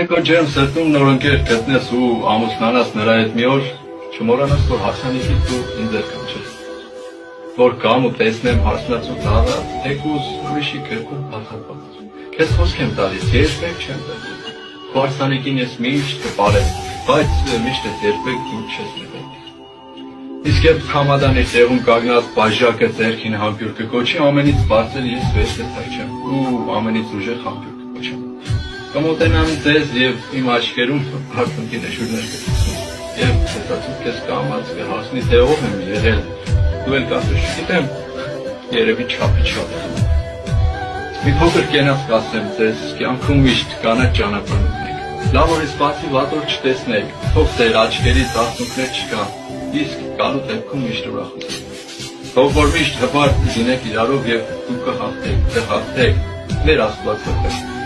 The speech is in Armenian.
Եկո ջերմ սրտում նոր ընկեր գտնես ու ամուսնանաս նրա հետ մի օր, չմոռանաս, որ հարսանիքից դու ինձ էլ կանչես, որ կամ ու տեսնեմ հարսնացու տաղը, թեկուզ ուրիշի գրքում փաթաթված, քեզ խոսք եմ տալիս, երբեք չեմ տալիս, քո հարսանիքին ես միշտ կպարեմ, բայց միշտ ես երբեք դու չես նեղել։ Իսկ երբ Խամադանի տեղում կանգնած բաժակը ձեռքին համբյուր կկոչի, ամենից բարձր ես վեր կթռչեմ ու ամենից ուժեղ համբյուր կկոչեմ։ Կմոտենամ ձեզ և իմ աչքերում հարցնքի նշուրներ կտեսնեմ, և հետացուկ քեզ կամաց կհասնի, թե ով եմ եղել, դու էլ կասես չգիտեմ, երևի չափի չափ եմ։ Մի փոքր կենաց կասեմ ձեզ, կյանքում միշտ կանաչ ճանապարհ ունեք, լավ որ բացի վատ օր չտեսնեք, թող ձեր աչքերից արցունքներ չկան, իսկ գալու դեպքում միշտ ուրախություն։ Թող որ միշտ հպարտ լինեք իրարով և դուք կհաղթեք, մեր Աստված հպարտ։